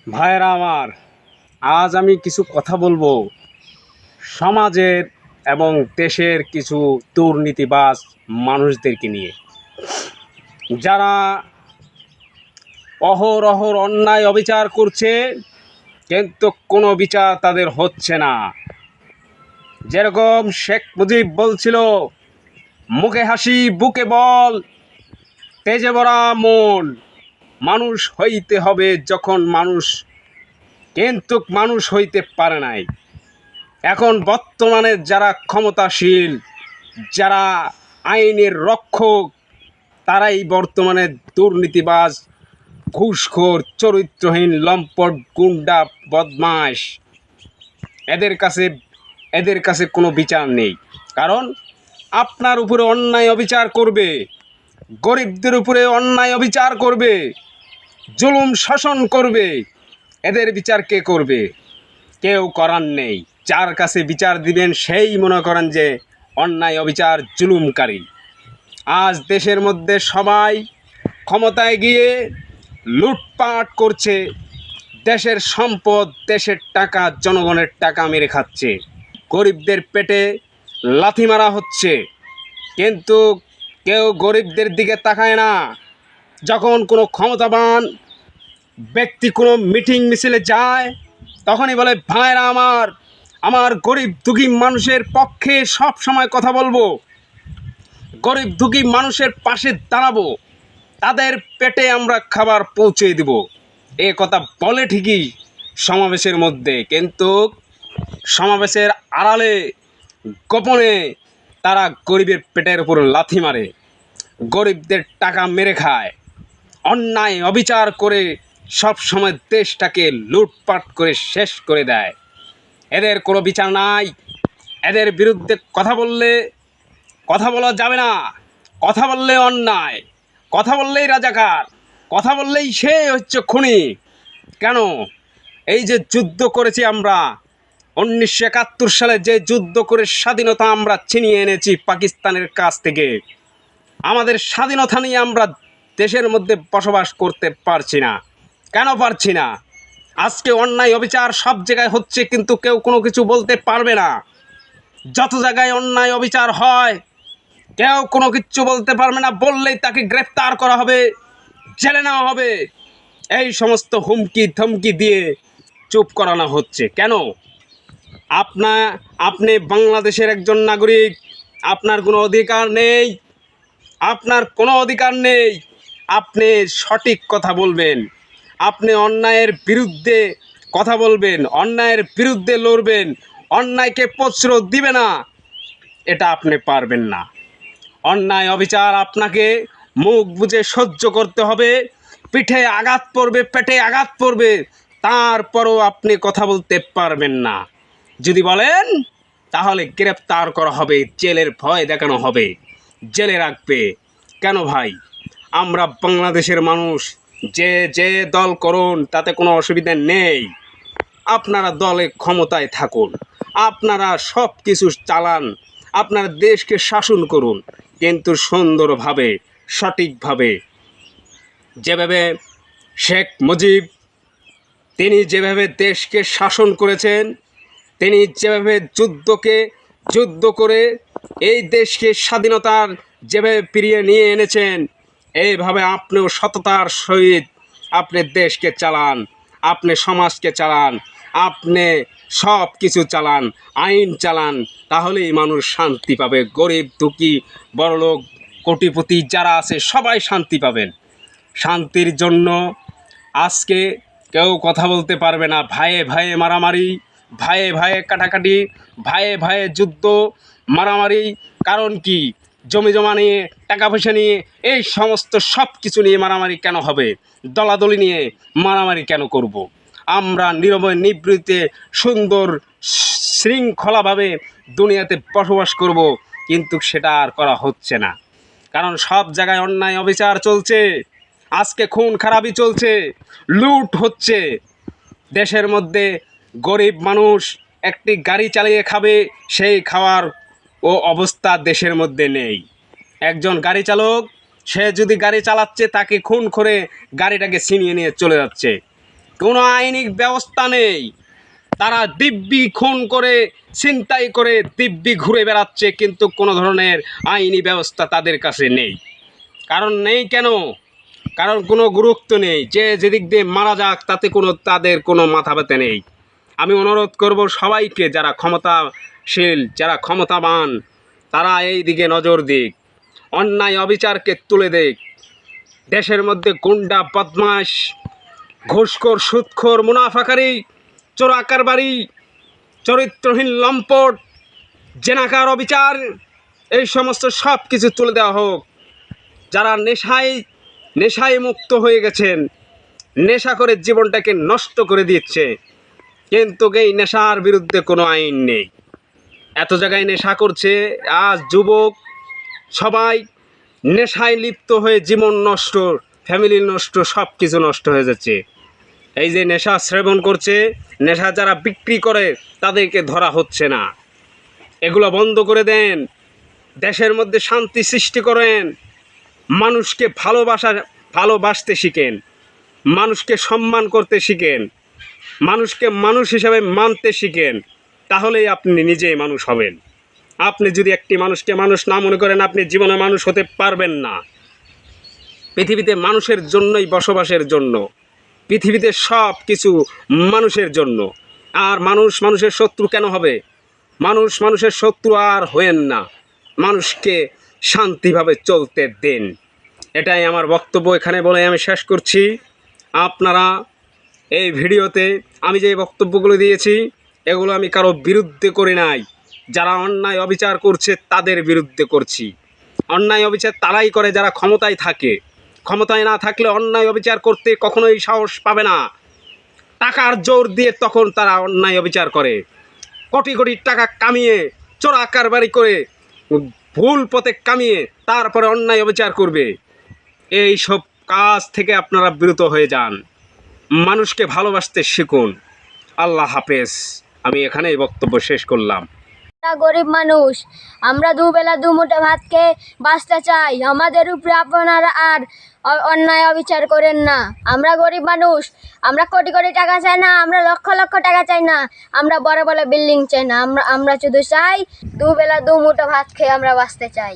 ভাইরা আমার, আজ আমি কিছু কথা বলবো সমাজের এবং দেশের কিছু দুর্নীতিবাজ মানুষদেরকে নিয়ে, যারা অহরহ অন্যায় অবিচার করছে, কিন্তু কোনো বিচার তাদের হচ্ছে না। যেরকম শেখ মুজিব বলছিল, মুখে হাসি বুকে বল, তেজে ভরা মন, মানুষ হইতে হবে যখন মানুষ, কিন্তু মানুষ হইতে পারে নাই। এখন বর্তমানে যারা ক্ষমতাশীল, যারা আইনের রক্ষক, তারাই বর্তমানে দুর্নীতিবাজ, ঘুষখোর, চরিত্রহীন, লম্পট, গুন্ডা, বদমাশ। এদের কাছে কোনো বিচার নেই। কারণ আপনার উপরে অন্যায় অবিচার করবে, গরিবদের উপরে অন্যায় অবিচার করবে, জুলুম শাসন করবে, এদের বিচার কে করবে? কেউ করার নেই। যার কাছে বিচার দিবেন সেই মনে করেন যে অন্যায় অবিচার জুলুমকারী। আজ দেশের মধ্যে সবাই ক্ষমতায় গিয়ে লুটপাট করছে, দেশের সম্পদ, দেশের টাকা, জনগণের টাকা মেরে খাচ্ছে, গরিবদের পেটে লাথি মারা হচ্ছে, কিন্তু কেউ গরিবদের দিকে তাকায় না। যখন কোনো ক্ষমতাবান ব্যক্তি কোনো মিটিং মিছিলে যায়, তখনই বলে, ভাইরা আমার গরিব দুঃখী মানুষের পক্ষে সব সময় কথা বলবো, গরিব দুঃখী মানুষের পাশে দাঁড়াবো, তাদের পেটে আমরা খাবার পৌঁছে দিব। এ কথা বলে ঠিকই সমাবেশের মধ্যে, কিন্তু সমাবেশের আড়ালে গোপনে তারা গরিবের পেটের উপর লাথি মারে, গরিবদের টাকা মেরে খায়, অন্যায় অবিচার করে সব সময় দেশটাকে লুটপাট করে শেষ করে দেয়। এদের কোনো বিচার নাই। এদের বিরুদ্ধে কথা বলা যাবে না। কথা বললে অন্যায়, কথা বললেই রাজাকার, কথা বললেই সে হচ্ছে খুনি। কেন? এই যে যুদ্ধ করেছি আমরা 1971 সালে, যে যুদ্ধ করে স্বাধীনতা আমরা ছিনিয়ে এনেছি পাকিস্তানের কাছ থেকে, আমাদের স্বাধীনতা নিয়ে আমরা দেশের মধ্যে বসবাস করতে পারছি না। কেন পারছি না? আজকে অন্যায় অবিচার সব জায়গায় হচ্ছে, কিন্তু কেউ কোনো কিছু বলতে পারবে না। যত জায়গায় অন্যায় অবিচার হয়, কেউ কোনো কিছু বলতে পারবে না। বললেই তাকে গ্রেফতার করা হবে, জেলে নেওয়া হবে, এই সমস্ত হুমকি ধমকি দিয়ে চুপ করানো হচ্ছে। কেন? আপনি বাংলাদেশের একজন নাগরিক, আপনার কোনো অধিকার নেই, আপনার কোনো অধিকার নেই। আপনি সঠিক কথা বলবেন, আপনি অন্যায়ের বিরুদ্ধে কথা বলবেন, অন্যায়ের বিরুদ্ধে লড়বেন, অন্যায়কে প্রশ্রয় দিবে না, এটা আপনি পারবেন না। অন্যায় অবিচার আপনাকে মুখ বুজে সহ্য করতে হবে। পিঠে আঘাত পড়বে, পেটে আঘাত পড়বে, তারপরও আপনি কথা বলতে পারবেন না। যদি বলেন, তাহলে গ্রেফতার করা হবে, জেলের ভয় দেখানো হবে, জেলে রাখবে। কেন ভাই? আমরা বাংলাদেশের মানুষ, যে দল করুন তাতে কোনো অসুবিধা নেই। আপনারা দলে ক্ষমতায় থাকুন, আপনারা সব কিছু চালান, আপনার দেশকে শাসন করুন, কিন্তু সুন্দরভাবে, সঠিকভাবে। যেভাবে শেখ মুজিব, তিনি যেভাবে দেশকে শাসন করেছেন, তিনি যেভাবে যুদ্ধ করে এই দেশকে স্বাধীনতার যেভাবে ফিরিয়ে নিয়ে এনেছেন, এইভাবে আপনিও সততার সহিত আপনি দেশকে চালান, আপনি সমাজকে চালান, আপনি সব কিছু চালান, আইন চালান, তাহলেই মানুষ শান্তি পাবে। গরিব দুঃখী, বড়লোক, কোটিপতি যারা আছে সবাই শান্তি পাবেন। শান্তির জন্য আজকে কেউ কথা বলতে পারবে না। ভাইয়ে ভাইয়ে মারামারি, ভাইয়ে ভাইয়ে কাটাকাটি, ভাইয়ে ভাইয়ে যুদ্ধ, মারামারি। কারণ কি? জমি জমা নিয়ে, টাকা পয়সা নিয়ে, এই সমস্ত সব কিছু নিয়ে মারামারি কেন হবে? দলাদলি নিয়ে মারামারি কেন করব? আমরা নীরবে নিবৃত্তে সুন্দর শৃঙ্খলাভাবে দুনিয়াতে বসবাস করব, কিন্তু সেটা আর করা হচ্ছে না। কারণ সব জায়গায় অন্যায় অবিচার চলছে। আজকে খুন খারাপি চলছে, লুট হচ্ছে। দেশের মধ্যে গরিব মানুষ একটি গাড়ি চালিয়ে খাবে, সেই খাওয়ার অবস্থা দেশের মধ্যে নেই। একজন গাড়ি চালক, সে যদি গাড়ি চালাচ্ছে, তাকে খুন করে গাড়িটাকে ছিনিয়ে নিয়ে চলে যাচ্ছে। কোনো আইনি ব্যবস্থা নেই। তারা দিব্যি খুন করে, ছিনতাই করে দিব্যি ঘুরে বেড়াচ্ছে, কিন্তু কোনো ধরনের আইনি ব্যবস্থা তাদের কাছে নেই। কারণ নেই কেন? কারণ কোনো গুরুত্ব নেই। যে যেদিক দিয়ে মারা যাক তাতে তাদের কোনো মাথা ব্যথা নেই। আমি অনুরোধ করব সবাইকে, যারা ক্ষমতাশীল, যারা ক্ষমতাবান, তারা এই দিকে নজর দিক, অন্যায় অবিচারকে তুলে দিক। দেশের মধ্যে গুন্ডা, বদমাশ, ঘুষখোর, সুদখোর, মুনাফাকারী, চোরা কারবারি, চরিত্রহীন লম্পট, জেনাকার, অবিচার, এই সমস্ত সব কিছু তুলে দেওয়া হোক। যারা নেশায় মুক্ত হয়ে গেছেন, নেশা করে জীবনটাকে নষ্ট করে দিচ্ছে, কিন্তু এই নেশার বিরুদ্ধে কোনো আইন নেই। এত জায়গায় নেশা করছে, আজ যুবক সবাই নেশায় লিপ্ত হয়ে জীবন নষ্ট, ফ্যামিলি নষ্ট, সব কিছু নষ্ট হয়ে যাচ্ছে। এই যে নেশা সেবন করছে, নেশা যারা বিক্রি করে তাদেরকে ধরা হচ্ছে না। এগুলো বন্ধ করে দেন, দেশের মধ্যে শান্তি সৃষ্টি করেন, মানুষকে ভালোবাসতে শিখেন, মানুষকে সম্মান করতে শিখেন, মানুষকে মানুষ হিসাবে মানতে শিখেন, তাহলেই আপনি নিজেই মানুষ হবেন। আপনি যদি একটি মানুষকে মানুষ না মনে করেন, আপনি জীবনে মানুষ হতে পারবেন না। পৃথিবীতে মানুষের জন্যই বসবাসের জন্য, পৃথিবীতে সব কিছু মানুষের জন্য। আর মানুষের শত্রু কেন হবে? মানুষের শত্রু আর হয়েন না, মানুষকে শান্তিভাবে চলতে দেন। এটাই আমার বক্তব্য, এখানে বলে আমি শেষ করছি। আপনারা এই ভিডিওতে আমি যে বক্তব্যগুলো দিয়েছি, এগুলো আমি কারো বিরুদ্ধে করি নাই। যারা অন্যায় অবিচার করছে তাদের বিরুদ্ধে করছি। অন্যায় অবিচার তারাই করে যারা ক্ষমতায় থাকে। ক্ষমতায় না থাকলে অন্যায় অবিচার করতে কখনোই সাহস পাবে না। টাকার জোর দিয়ে তখন তারা অন্যায় অবিচার করে, কোটি কোটি টাকা কামিয়ে, চোরা কারবারি করে, ভুল পথে কামিয়ে তারপরে অন্যায় অবিচার করবে। এই সব কাজ থেকে আপনারা বিরত হয়ে যান, মানুষকে ভালোবাসতে শিখুন। আল্লাহ হাফেজ। আমি এখানেই বক্তব্য শেষ করলাম। গরিব মানুষ, আমরা দুবেলা দুমুঠো ভাত খেয়ে বাঁচতে চাই। আমাদের উপরে আপনারা আর অন্যায় অবিচার করেন না। আমরা গরিব মানুষ, আমরা কোটি কোটি টাকা চাই না, আমরা লক্ষ লক্ষ টাকা চাই না, আমরা বড় বড় বিল্ডিং চাই না। আমরা শুধু চাই দুবেলা দুমুঠো ভাত খেয়ে আমরা বাঁচতে চাই।